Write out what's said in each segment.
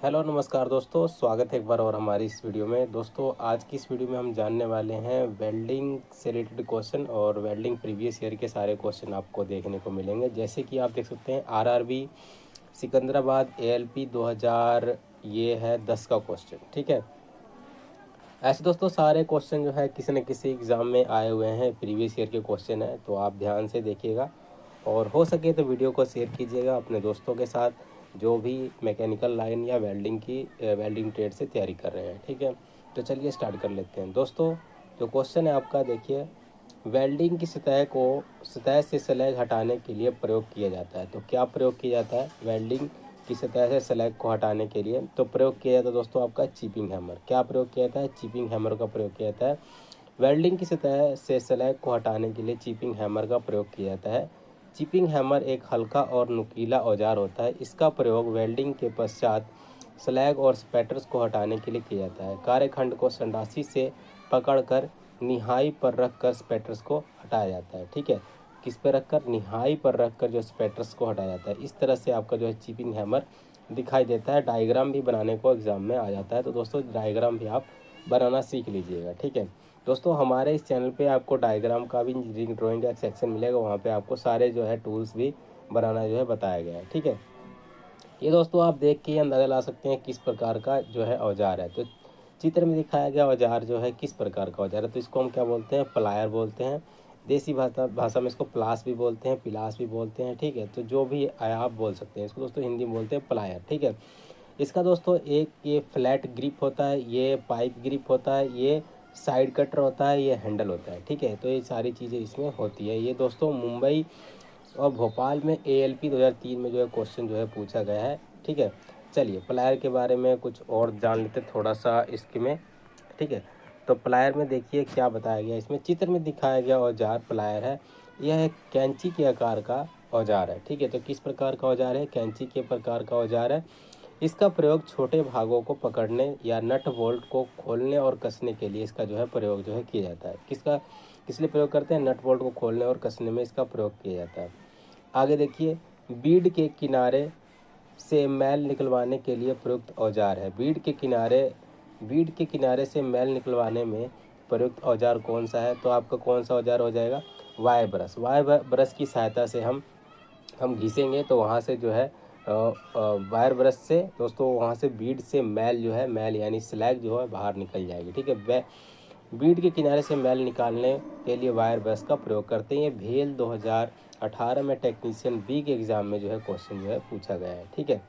Hello नमस्कार दोस्तों, स्वागत है एक बार और हमारी इस वीडियो में। दोस्तों आज की इस वीडियो में हम जानने वाले हैं वेल्डिंग से रिलेटेड क्वेश्चन और वेल्डिंग प्रीवियस ईयर के सारे क्वेश्चन आपको देखने को मिलेंगे। जैसे कि आप देख सकते हैं आरआरबी सिकंदराबाद एएलपी 2000 ये है 10 का क्वेश्चन। ठीक है, ऐसे दोस्तों सारे क्वेश्चन जो है किसी न किसी एग्ज़ाम में आए हुए हैं, प्रीवियस ईयर के क्वेश्चन हैं, तो आप ध्यान से देखिएगा और हो सके तो वीडियो को शेयर कीजिएगा अपने दोस्तों के साथ जो भी मैकेनिकल लाइन या वेल्डिंग ट्रेड से तैयारी कर रहे हैं। ठीक है, तो चलिए स्टार्ट कर लेते हैं। दोस्तों जो क्वेश्चन है आपका देखिए, वेल्डिंग की सतह से स्लैग हटाने के लिए प्रयोग किया जाता है। तो क्या प्रयोग किया जाता है वेल्डिंग की सतह से स्लैग को हटाने के लिए? तो प्रयोग किया जाता है दोस्तों आपका चिपिंग हैमर। क्या प्रयोग किया जाता है? चिपिंग हैमर का प्रयोग किया जाता है। वेल्डिंग की सतह से स्लैग को हटाने के लिए चिपिंग हैमर का प्रयोग किया जाता है। चिपिंग हैमर एक हल्का और नुकीला औजार होता है। इसका प्रयोग वेल्डिंग के पश्चात स्लैग और स्पैटर्स को हटाने के लिए किया जाता है। कार्यखंड को संडासी से पकड़कर निहाई पर रखकर स्पैटर्स को हटाया जाता है। ठीक है, किस पे रखकर? निहाई पर रखकर जो स्पैटर्स को हटाया जाता है। इस तरह से आपका जो है चिपिंग हैमर दिखाई देता है। डायग्राम भी बनाने को एग्जाम में आ जाता है, तो दोस्तों डायग्राम भी आप बनाना सीख लीजिएगा। ठीक है दोस्तों, हमारे इस चैनल पे आपको डायग्राम का भी इंजीनियरिंग ड्राइंग का एक सेक्शन मिलेगा, वहाँ पे आपको सारे जो है टूल्स भी बनाना जो है बताया गया है। ठीक है, ये दोस्तों आप देख के अंदाज़ा ला सकते हैं किस प्रकार का जो है औजार है। तो चित्र में दिखाया गया औजार जो है किस प्रकार का औजार है, तो इसको हम क्या बोलते हैं? प्लायर बोलते हैं। देसी भाषा भाषा में इसको प्लास भी बोलते हैं, पिलास भी बोलते हैं। ठीक है, तो जो भी आप बोल सकते हैं इसको दोस्तों, हिंदी में बोलते हैं प्लायर। ठीक है, इसका दोस्तों एक ये फ्लैट ग्रिप होता है, ये पाइप ग्रिप होता है, ये साइड कटर होता है, ये हैंडल होता है। ठीक है, तो ये सारी चीज़ें इसमें होती है। ये दोस्तों मुंबई और भोपाल में एएलपी 2003 में जो है क्वेश्चन जो है पूछा गया है। ठीक है, चलिए प्लायर के बारे में कुछ और जान लेते थोड़ा सा इसके में। ठीक है, तो प्लायर में देखिए क्या बताया गया, इसमें चित्र में दिखाया गया औजार प्लायर है। यह एक कैंची के आकार का औजार है। ठीक है, तो किस प्रकार का औजार है? कैंची के प्रकार का औजार है। इसका प्रयोग छोटे भागों को पकड़ने या नट बोल्ट को खोलने और कसने के लिए इसका जो है प्रयोग जो है किया जाता है। किस लिए प्रयोग करते हैं? नट बोल्ट को खोलने और कसने में इसका प्रयोग किया जाता है। आगे देखिए, से मैल निकलवाने के लिए प्रयुक्त औजार है। बीड के किनारे से मैल निकलवाने में प्रयुक्त औजार कौन सा है? तो आपका कौन सा औजार हो जाएगा? Wire brush. वायर ब्रश की सहायता से हम घिसेंगे तो वहाँ से जो है वायर ब्रश से दोस्तों वहाँ से बीड से मैल जो है, मैल यानी स्लैग जो है बाहर निकल जाएगी। ठीक है, बीड के किनारे से मैल निकालने के लिए वायर ब्रश का प्रयोग करते हैं। ये भेल 2018 में टेक्नीशियन बी के एग्ज़ाम में जो है क्वेश्चन जो है पूछा गया है। ठीक है,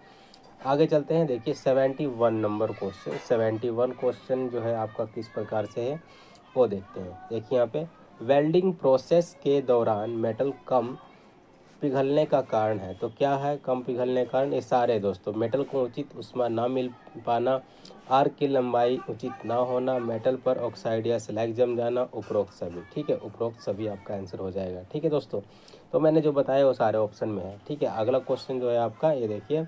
आगे चलते हैं। देखिए 71 नंबर क्वेश्चन, 71 क्वेश्चन जो है आपका किस प्रकार से है वो देखते हैं। देखिए यहाँ पे, वेल्डिंग प्रोसेस के दौरान मेटल कम पिघलने का कारण है। तो क्या है कम पिघलने का कारण? ये सारे दोस्तों, मेटल को उचित ऊष्मा ना मिल पाना, आर्क की लंबाई उचित ना होना, मेटल पर ऑक्साइड या स्लैग जम जाना, उपरोक्त सभी। ठीक है, उपरोक्त सभी आपका आंसर हो जाएगा। ठीक है दोस्तों, तो मैंने जो बताया वो सारे ऑप्शन में है। ठीक है, अगला क्वेश्चन जो है आपका ये देखिए,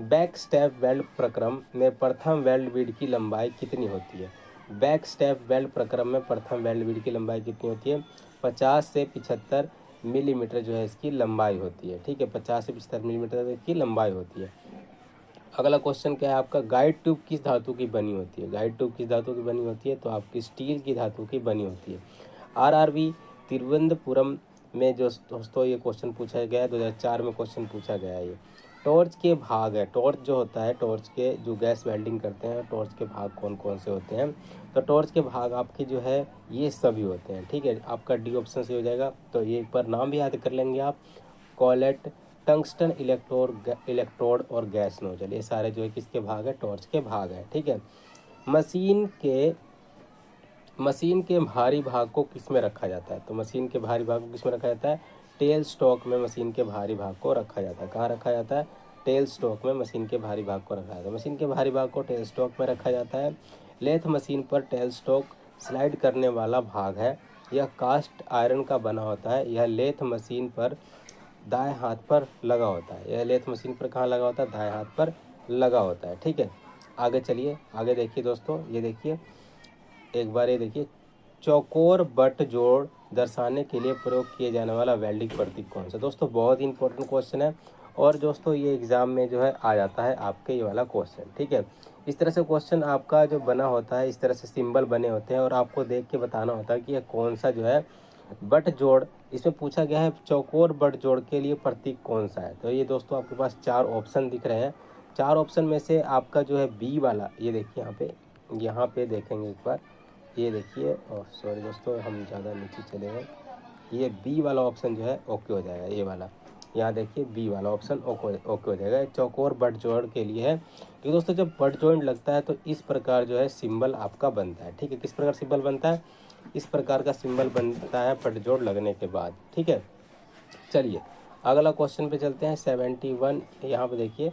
बैक स्टेप वेल्ड प्रक्रम में प्रथम वेल्ड बीड की लंबाई कितनी होती है? बैक स्टेप वेल्ड प्रक्रम में प्रथम वेल्ड बीड की लंबाई कितनी होती है? 50 से 75 मिलीमीटर जो है इसकी लंबाई होती है। ठीक है, 50 से 75 मिलीमीटर की लंबाई होती है। अगला क्वेश्चन क्या है आपका, गाइड ट्यूब किस धातु की बनी होती है? गाइड ट्यूब किस धातु की बनी होती है? तो आपकी स्टील की धातु की बनी होती है। आरआरबी तिरुवनंतपुरम में जो दोस्तों ये क्वेश्चन पूछा गया है, 2004 में क्वेश्चन पूछा गया है। ये टॉर्च के भाग है। टॉर्च जो होता है, टॉर्च के जो गैस वेल्डिंग करते हैं, टॉर्च के भाग कौन कौन से होते हैं? तो टॉर्च के भाग आपके जो है ये सभी होते हैं। ठीक है, आपका डी ऑप्शन से हो जाएगा। तो ये एक बार नाम भी याद कर लेंगे आप, कॉलेट, टंगस्टन इलेक्ट्रोड और गैस नोजल, ये सारे जो है किसके भाग है? टॉर्च के भाग है। ठीक है, मशीन के मशीन के भारी भाग को किस में रखा जाता है? तो मशीन के भारी भाग को किस में रखा जाता है? टेल स्टॉक में मशीन के भारी भाग को रखा जाता है। कहाँ रखा जाता है? टेल स्टॉक में मशीन के भारी भाग को रखा जाता है। मशीन के भारी भाग को टेल स्टॉक में रखा जाता है। लेथ मशीन पर टेल स्टॉक स्लाइड करने वाला भाग है। यह कास्ट आयरन का बना होता है। यह लेथ मशीन पर दाएं हाथ पर लगा होता है। यह लेथ मशीन पर कहाँ लगा होता है? दाएं हाथ पर लगा होता है। ठीक है, आगे चलिए, आगे देखिए दोस्तों, ये देखिए एक बार, ये देखिए, चौकोर बट जोड़ दर्शाने के लिए प्रयोग किए जाने वाला वेल्डिंग प्रतीक कौन सा? दोस्तों बहुत ही इंपॉर्टेंट क्वेश्चन है और दोस्तों ये एग्ज़ाम में जो है आ जाता है आपके ये वाला क्वेश्चन, ठीक है। इस तरह से क्वेश्चन आपका जो बना होता है, इस तरह से सिंबल बने होते हैं और आपको देख के बताना होता है कि ये कौन सा जो है बट जोड़, इसमें पूछा गया है चौकोर बट जोड़ के लिए प्रतीक कौन सा है। तो ये दोस्तों आपके पास 4 ऑप्शन दिख रहे हैं। 4 ऑप्शन में से आपका जो है बी वाला, ये देखिए यहाँ पे देखेंगे एक बार, ये देखिए, और सॉरी दोस्तों हम ज़्यादा नीचे चले गए, ये बी वाला ऑप्शन जो है ओके हो जाएगा, ये वाला, यहाँ देखिए बी वाला ऑप्शन ओके हो जाएगा। चौकोर बट जोड़ के लिए है। तो दोस्तों जब बट जॉइंट लगता है तो इस प्रकार जो है सिंबल आपका बनता है, ठीक है। किस प्रकार सिंबल बनता है, इस प्रकार का सिंबल बनता है बट जोड़ लगने के बाद, ठीक है। चलिए अगला क्वेश्चन पे चलते हैं। 71 यहाँ पे देखिए,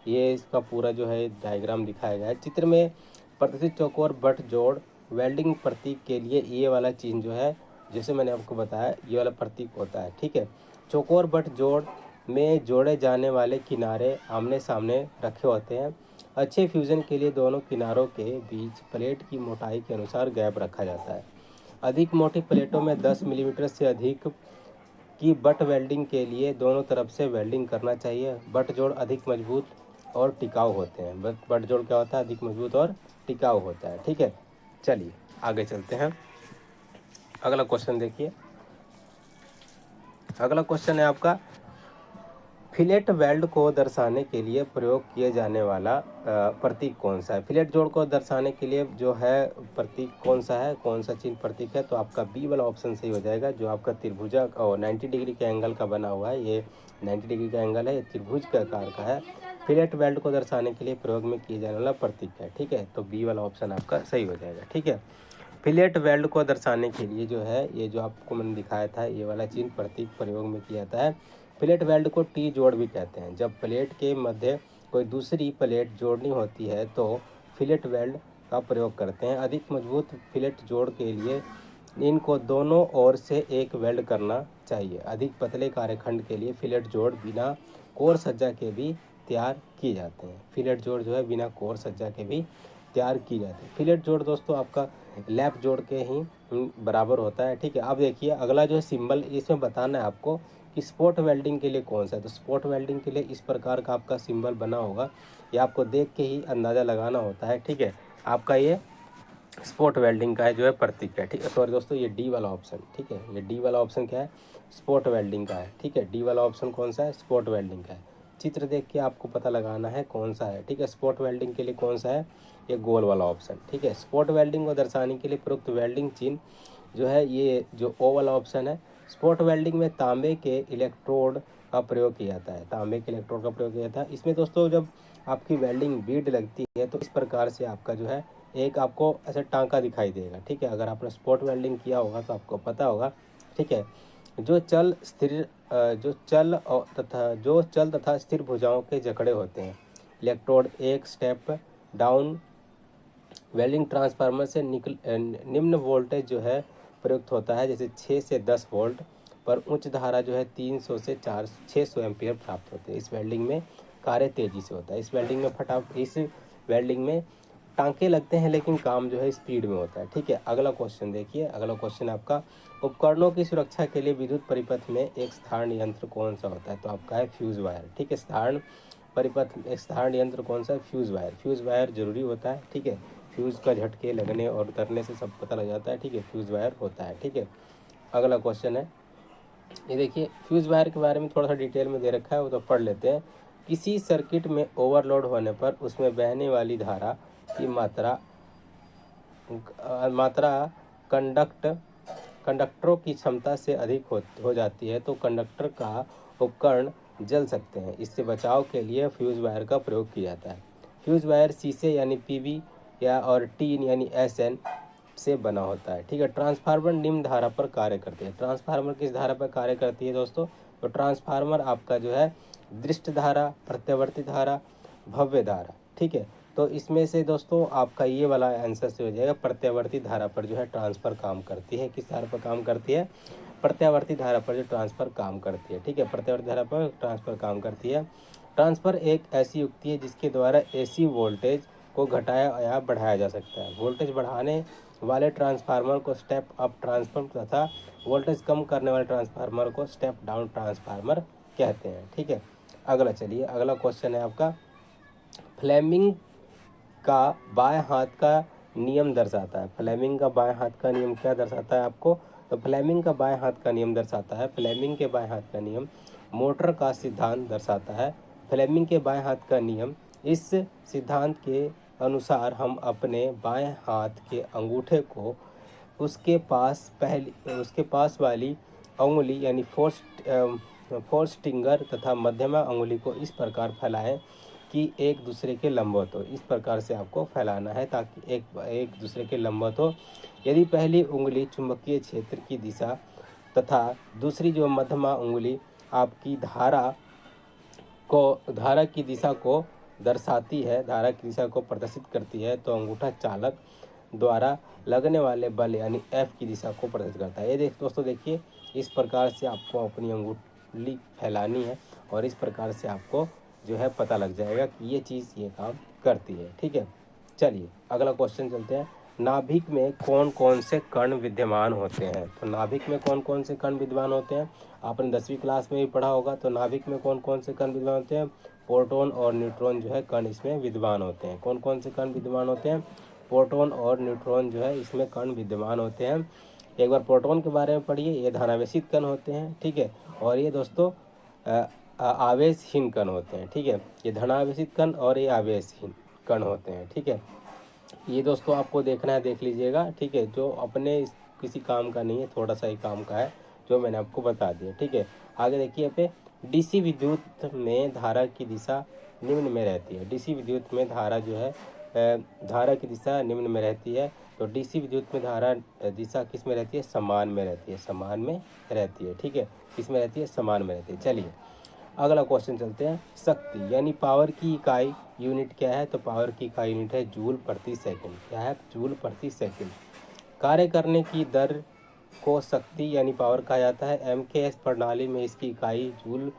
ये इसका पूरा जो है डायग्राम दिखाया गया है। चित्र में प्रदर्शित चौकोर बट जोड़ वेल्डिंग प्रतीक के लिए ये वाला चिन्ह जो है, जैसे मैंने आपको बताया, ये वाला प्रतीक होता है, ठीक है। चौकोर बट जोड़ में जोड़े जाने वाले किनारे आमने सामने रखे होते हैं। अच्छे फ्यूज़न के लिए दोनों किनारों के बीच प्लेट की मोटाई के अनुसार गैप रखा जाता है। अधिक मोटी प्लेटों में 10 मिलीमीटर से अधिक की बट वेल्डिंग के लिए दोनों तरफ से वेल्डिंग करना चाहिए। बट जोड़ अधिक मजबूत और टिकाऊ होते हैं। बट जोड़ क्या होता है, अधिक मजबूत और टिकाऊ होता है, ठीक है। चलिए आगे चलते हैं। अगला क्वेश्चन देखिए। अगला क्वेश्चन है आपका, फिलेट वेल्ड को दर्शाने के लिए प्रयोग किए जाने वाला प्रतीक कौन सा है। फिलेट जोड़ को दर्शाने के लिए जो है प्रतीक कौन सा है, कौन सा चिन्ह प्रतीक है, तो आपका बी वाला ऑप्शन सही हो जाएगा। जो आपका त्रिभुजा और 90 डिग्री के एंगल का बना हुआ है, ये 90 डिग्री का एंगल है, ये त्रिभुज के आकार का है। फिलेट वेल्ड को दर्शाने के लिए प्रयोग में किए जाने वाला प्रतीक है, ठीक है। तो बी वाला ऑप्शन आपका सही हो जाएगा, ठीक है। फिलेट वेल्ड को दर्शाने के लिए जो है, ये जो आपको मैंने दिखाया था, ये वाला चिन्ह प्रतीक प्रयोग में किया जाता है। फिलेट वेल्ड को टी जोड़ भी कहते हैं। जब प्लेट के मध्य कोई दूसरी प्लेट जोड़नी होती है तो फिलेट वेल्ड का प्रयोग करते हैं। अधिक मजबूत फिलेट जोड़ के लिए इनको दोनों ओर से एक वेल्ड करना चाहिए। अधिक पतले कार्यखंड के लिए फिलेट जोड़ बिना कोर सज्जा के भी तैयार किए जाते हैं। फिलेट जोड़ जो है बिना कोर सज्जा के भी तैयार की जाती है। फिलेट जोड़ दोस्तों आपका लैप जोड़ के ही बराबर होता है, ठीक है। अब देखिए अगला जो है सिंबल, इसमें बताना है आपको कि स्पॉट वेल्डिंग के लिए कौन सा है। तो स्पॉट वेल्डिंग के लिए इस प्रकार का आपका सिंबल बना होगा, ये आपको देख के ही अंदाज़ा लगाना होता है, ठीक है। आपका ये स्पॉट वेल्डिंग का है जो है प्रतीक है, ठीक है। सॉरी दोस्तों, ये डी वाला ऑप्शन, ठीक है, ये डी वाला ऑप्शन क्या है, स्पॉट वेल्डिंग का है, ठीक है। डी वाला ऑप्शन कौन सा है, स्पॉट वेल्डिंग का है। चित्र देख के आपको पता लगाना है कौन सा है, ठीक है। स्पॉट वेल्डिंग के लिए कौन सा है, ये गोल वाला ऑप्शन, ठीक है। स्पॉट वेल्डिंग को दर्शाने के लिए प्रयुक्त वेल्डिंग चिन्ह जो है, ये जो ओ वाला ऑप्शन है। स्पॉट वेल्डिंग में तांबे के इलेक्ट्रोड का प्रयोग किया जाता है, तांबे के इलेक्ट्रोड का प्रयोग किया जाता है। इसमें दोस्तों जब आपकी वेल्डिंग बीड लगती है तो इस प्रकार से आपका जो है एक आपको ऐसा टांका दिखाई देगा, ठीक है। अगर आपने स्पॉट वेल्डिंग किया होगा तो आपको पता होगा, ठीक है। जो चल तथा स्थिर भुजाओं के जकड़े होते हैं। इलेक्ट्रोड एक स्टेप डाउन वेल्डिंग ट्रांसफार्मर से निम्न वोल्टेज जो है प्रयुक्त होता है, जैसे 6 से 10 वोल्ट पर उच्च धारा जो है 300 से 600 एम्पियर प्राप्त होते हैं। इस वेल्डिंग में कार्य तेजी से होता है। इस वेल्डिंग में टांके लगते हैं लेकिन काम जो है स्पीड में होता है, ठीक है। अगला क्वेश्चन देखिए। अगला क्वेश्चन आपका, उपकरणों की सुरक्षा के लिए विद्युत परिपथ में एक स्थान यंत्र कौन सा होता है। तो आपका है फ्यूज वायर, ठीक है। स्थान यंत्र कौन सा है, फ्यूज वायर। फ्यूज वायर जरूरी होता है, ठीक है। फ्यूज़ का झटके लगने और उतरने से सब पता लग जाता है, ठीक है। फ्यूज़ वायर होता है, ठीक है। अगला क्वेश्चन है, ये देखिए फ्यूज़ वायर के बारे में थोड़ा सा डिटेल में दे रखा है, वो तो पढ़ लेते हैं। किसी सर्किट में ओवरलोड होने पर उसमें बहने वाली धारा की मात्रा कंडक्टरों की क्षमता से अधिक हो जाती है तो कंडक्टर का उपकरण जल सकते हैं। इससे बचाव के लिए फ्यूज़ वायर का प्रयोग किया जाता है। फ्यूज़ वायर शीशे यानी पीवी या और टीन यानी एसएन से बना होता है, ठीक है। ट्रांसफार्मर निम्न धारा पर कार्य करते हैं। ट्रांसफार्मर किस धारा पर कार्य करती है दोस्तों, तो ट्रांसफार्मर आपका जो है दृष्ट धारा, प्रत्यावर्ती धारा, भव्य धारा, ठीक है। तो इसमें से दोस्तों आपका ये वाला आंसर से हो जाएगा, प्रत्यावर्ती धारा पर जो है ट्रांसफर काम करती है। किस धारा पर काम करती है, प्रत्यावर्ती धारा पर जो ट्रांसफर काम करती है, ठीक है। प्रत्यावर्ती धारा पर ट्रांसफर काम करती है। ट्रांसफर एक ऐसी युक्ति है जिसके द्वारा एसी वोल्टेज को घटाया या बढ़ाया जा सकता है। वोल्टेज बढ़ाने वाले ट्रांसफार्मर को स्टेप अप ट्रांसफार्मर तथा वोल्टेज कम करने वाले ट्रांसफार्मर को स्टेप डाउन ट्रांसफार्मर कहते हैं, ठीक है। अगला चलिए, अगला क्वेश्चन है आपका, फ्लेमिंग का बाएं हाथ का नियम दर्शाता है। फ्लेमिंग का बाएं हाथ का नियम क्या दर्शाता है आपको? तो फ्लेमिंग का बाएं हाथ का नियम दर्शाता है, फ्लेमिंग के बाएं हाथ का नियम मोटर का सिद्धांत दर्शाता है। फ्लेमिंग के बाएं हाथ का नियम, इस सिद्धांत के अनुसार हम अपने बाएं हाथ के अंगूठे को उसके पास वाली अंगुली यानी फोर्थ फिंगर तथा मध्यमा अंगुली को इस प्रकार फैलाएं कि एक दूसरे के लंबवत हो। इस प्रकार से आपको फैलाना है ताकि एक दूसरे के लंबवत हो। यदि पहली उंगली चुंबकीय क्षेत्र की दिशा तथा दूसरी जो मध्यमा उंगली आपकी धारा की दिशा को दर्शाती है, धारा की दिशा को प्रदर्शित करती है, तो अंगूठा चालक द्वारा लगने वाले बल यानी एफ की दिशा को प्रदर्शित करता है। ये दोस्तों देखिए, इस प्रकार से आपको अपनी अंगुली फैलानी है और इस प्रकार से आपको जो है पता लग जाएगा कि ये चीज़ ये काम करती है। ठीक है, चलिए अगला क्वेश्चन चलते हैं। नाभिक में कौन कौन से कण विद्यमान होते हैं? तो नाभिक में कौन कौन से कण विद्यमान होते हैं? आपने 10वीं क्लास में भी पढ़ा होगा। तो नाभिक में कौन कौन से कण विद्यमान होते हैं? प्रोटॉन और न्यूट्रॉन जो है कण इसमें विद्यमान होते हैं। कौन कौन से कण विद्यमान होते हैं? प्रोटॉन और न्यूट्रॉन जो है इसमें कण विद्यमान होते हैं। एक बार प्रोटॉन के बारे में पढ़िए, ये धनावेशित कण होते हैं। ठीक है, और ये दोस्तों आवेशहीन कण होते हैं। ठीक है, ये धनावेशित कण और ये आवेशहीन कण होते हैं। ठीक है, ये दोस्तों आपको देखना है, देख लीजिएगा। ठीक है, जो अपने किसी काम का नहीं है, थोड़ा सा ही काम का है जो मैंने आपको बता दिया। ठीक है, आगे देखिए पे, डीसी विद्युत में धारा की दिशा निम्न में रहती है। डीसी विद्युत में धारा जो है धारा की दिशा निम्न में रहती है। तो डीसी विद्युत में धारा दिशा किस में रहती है? समान में रहती है, समान में रहती है। ठीक है, किस में रहती है? समान में रहती है। चलिए अगला क्वेश्चन चलते हैं। शक्ति यानी पावर की इकाई यूनिट क्या है? तो पावर की इकाई यूनिट है जूल प्रति सेकंड। क्या है? जूल प्रति सेकंड। कार्य करने की दर को शक्ति यानी पावर कहा जाता है। एमकेएस प्रणाली में इसकी इकाई जूल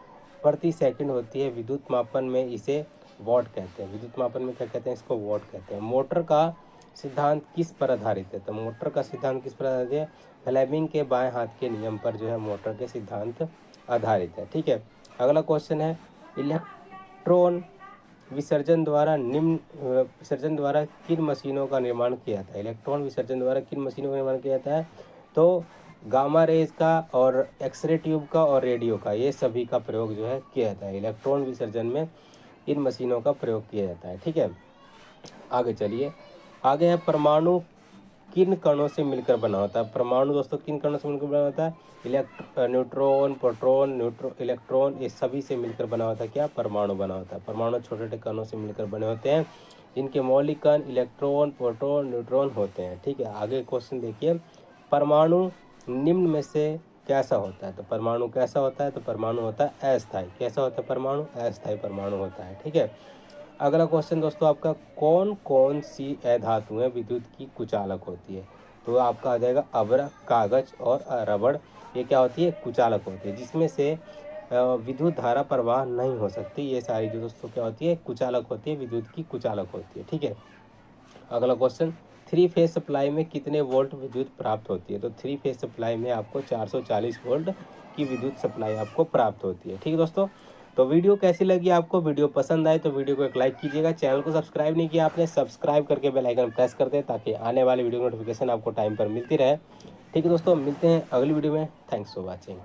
प्रति सेकंड होती है। विद्युत मापन में इसे वॉट कहते हैं। विद्युत मापन में क्या कहते हैं? इसको वॉट कहते हैं। मोटर का सिद्धांत किस पर आधारित है? तो मोटर का सिद्धांत किस पर आधारित है? फ्लेमिंग के बाएं हाथ के नियम पर जो है मोटर के सिद्धांत आधारित है। ठीक है, अगला क्वेश्चन है, इलेक्ट्रॉन विसर्जन द्वारा किन मशीनों का निर्माण किया जाता है? इलेक्ट्रॉन विसर्जन द्वारा किन मशीनों का निर्माण किया जाता है? तो गामा रेज का और एक्सरे ट्यूब का और रेडियो का, ये सभी का प्रयोग जो है किया जाता है। इलेक्ट्रॉन विसर्जन में इन मशीनों का प्रयोग किया जाता है। ठीक है, आगे चलिए, आगे है परमाणु किन कणों से मिलकर बना होता है? परमाणु दोस्तों किन कणों से मिलकर बना होता है? न्यूट्रॉन, प्रोटॉन, इलेक्ट्रॉन, ये सभी से मिलकर बना होता है क्या? परमाणु बना होता है। परमाणु छोटे छोटे कणों से मिलकर बने होते हैं, जिनके मौलिक कण इलेक्ट्रॉन, प्रोटॉन, न्यूट्रॉन होते हैं। ठीक है, आगे क्वेश्चन देखिए, परमाणु निम्न में से कैसा होता है? तो परमाणु कैसा होता है? तो परमाणु होता है अस्थायी। कैसा होता है परमाणु? अस्थायी परमाणु होता है। ठीक है, अगला क्वेश्चन दोस्तों आपका, कौन कौन सी अधातुएं विद्युत की कुचालक होती है? तो आपका आ जाएगा अभ्रक, कागज और रबड़। ये क्या होती है? कुचालक होती है, जिसमें से विद्युत धारा प्रवाह नहीं हो सकती। ये सारी जो दोस्तों क्या होती है? कुचालक होती है, विद्युत की कुचालक होती है। ठीक है, अगला क्वेश्चन, 3 फेज सप्लाई में कितने वोल्ट विद्युत प्राप्त होती है? तो 3 फेज सप्लाई में आपको 440 वोल्ट की विद्युत सप्लाई आपको प्राप्त होती है। ठीक है दोस्तों, तो वीडियो कैसी लगी आपको? वीडियो पसंद आए तो वीडियो को एक लाइक कीजिएगा। चैनल को सब्सक्राइब नहीं किया आपने, सब्सक्राइब करके बेल आइकन प्रेस कर दें ताकि आने वाली वीडियो नोटिफिकेशन आपको टाइम पर मिलती रहे। ठीक है दोस्तों, मिलते हैं अगली वीडियो में। Thanks for watching.